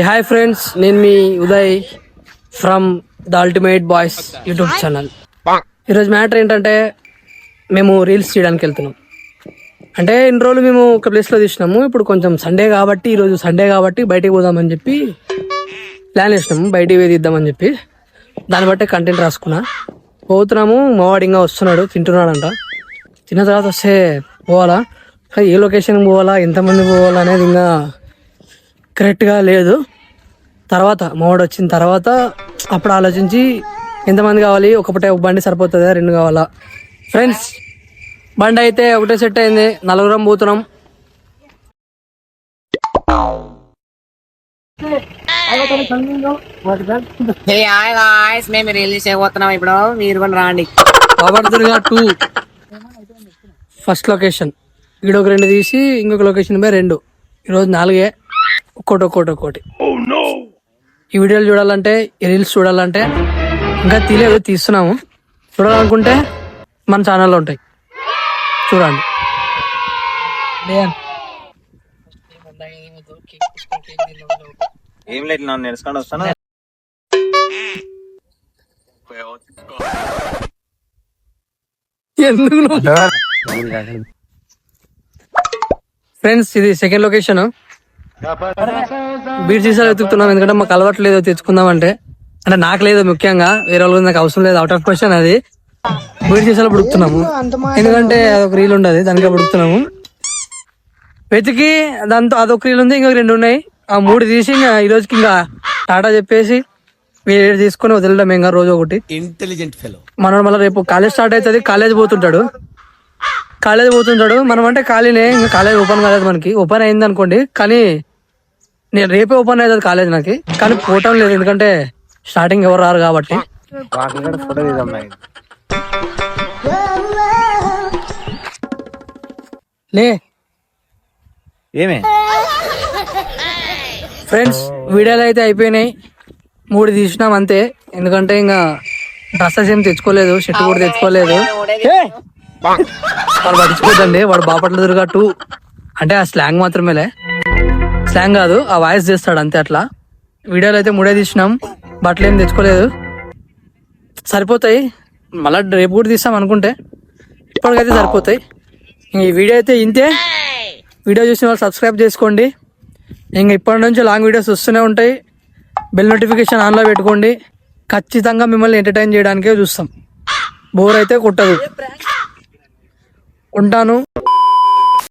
Hi friends, నేను మీ Uday from the ultimate boys YouTube channel. ఈరోజు మ్యాటర్ ఏంటంటే మేము రీల్స్ చేయడానికి వెళ్తున్నాం. అంటే ఇన్ని రోజులు మేము ఒక ప్లేస్లో తీసినాము. ఇప్పుడు కొంచెం ఈరోజు సండే కాబట్టి బయటికి పోదామని చెప్పి ప్లాన్ వేసినాము. బయటికి పోయి తీద్దామని చెప్పి దాన్ని బట్టే కంటెంట్ రాసుకున్నా. పోతున్నాము. మావాడు ఇంకా వస్తున్నాడు, తింటున్నాడంట. తిన్న తర్వాత వస్తే పోవాలా, ఏ లొకేషన్కి పోవాలా, ఎంతమంది పోవాలా అనేది ఇంకా కరెక్ట్గా లేదు. తర్వాత మావాడు వచ్చిన తర్వాత అప్పుడు ఆలోచించి ఎంతమంది కావాలి, ఒకటే బండి సరిపోతుందా, 2 కావాలా. ఫ్రెండ్స్, బండి అయితే ఒకటే సెట్ అయింది, 4 పోతున్నాం. మేము రిలీజ్ అయిపోతున్నాం ఇప్పుడు, మీరు కూడా రాండి. బాబర్దుర్గా 2 ఫస్ట్ లొకేషన్. ఇక్కడ ఒక 2 తీసి ఇంకొక లొకేషన్ పై 2. ఈరోజు 4, ఒక్కోటి. ఈ వీడియోలు చూడాలంటే, ఈ రీల్స్ చూడాలంటే ఇంకా తీస్తున్నాము. చూడాలనుకుంటే మన ఛానల్లో ఉంటాయి, చూడండి. ఏం లేదు, నన్ను నేర్చుకొని వస్తాను. ఫ్రెండ్స్, ఇది సెకండ్ లొకేషన్. బీట్ సీసాలు వెతుకుతున్నాం, ఎందుకంటే మాకు అలవాటు లేదు తెచ్చుకుందాం అంటే నాకు లేదు, ముఖ్యంగా వేరే వాళ్ళు నాకు అవసరం లేదు, అవుట్ ఆఫ్ క్వశ్చన్. అది బీట్ సీసాలు పుడుకుతున్నాము, ఎందుకంటే అదొక రీల్ ఉండదు, దానికి పుడుకుతున్నాము. వెతికి దాంతో అదొక రీల్ ఉంది, ఇంకొక 2 ఉన్నాయి. ఆ 3 తీసి ఇంకా ఈ రోజుకి ఇంకా టాటా చెప్పేసి వేరే తీసుకొని వదిలేడం. ఇంకా రోజు ఒకటి. Intelligent fellow. మనం మళ్ళీ రేపు కాలేజ్ స్టార్ట్ అవుతుంది, కాలేజ్ పోతుంటాడు. మనం అంటే ఖాళీనే, ఇంకా కాలేజ్ ఓపెన్ కాలేదు మనకి. ఓపెన్ అయింది అనుకోండి, కానీ నేను రేపే ఓపెన్ అవుతుంది కాలేజ్ నాకు, కానీ పోవటం లేదు, ఎందుకంటే స్టార్టింగ్ ఎవరు రారు కాబట్టి. ఫోటో తీద్దాం. లే ఏమే ఫ్రెండ్స్, వీడియోలు అయితే అయిపోయినాయి, 3 తీసినాం అంతే. ఎందుకంటే ఇంకా డ్రెస్సెస్ ఏం తెచ్చుకోలేదు, షర్ట్ కూడా తెచ్చుకోలేదు. వాడు పట్టించుకోద్దండి, వాడు బాపట్ల 2 అంటే ఆ స్లాంగ్ మాత్రమేలే, స్లాంగ్ కాదు, ఆ వాయిస్ చేస్తాడు అంతే. అట్లా వీడియోలు అయితే 3 తీసినాం, బట్టలు ఏం తెచ్చుకోలేదు, సరిపోతాయి. మళ్ళీ రేపు కూడా తీస్తాం అనుకుంటే, ఇప్పటికైతే సరిపోతాయి. ఈ వీడియో అయితే ఇంతే. వీడియో చూసిన వాళ్ళు సబ్స్క్రైబ్ చేసుకోండి. ఇంకా ఇప్పటి నుంచి లాంగ్ వీడియోస్ వస్తూనే ఉంటాయి. బెల్ నోటిఫికేషన్ ఆన్లో పెట్టుకోండి. ఖచ్చితంగా మిమ్మల్ని ఎంటర్టైన్ చేయడానికే చూస్తాం, బోర్ అయితే కొట్టదు. ఉంటాను.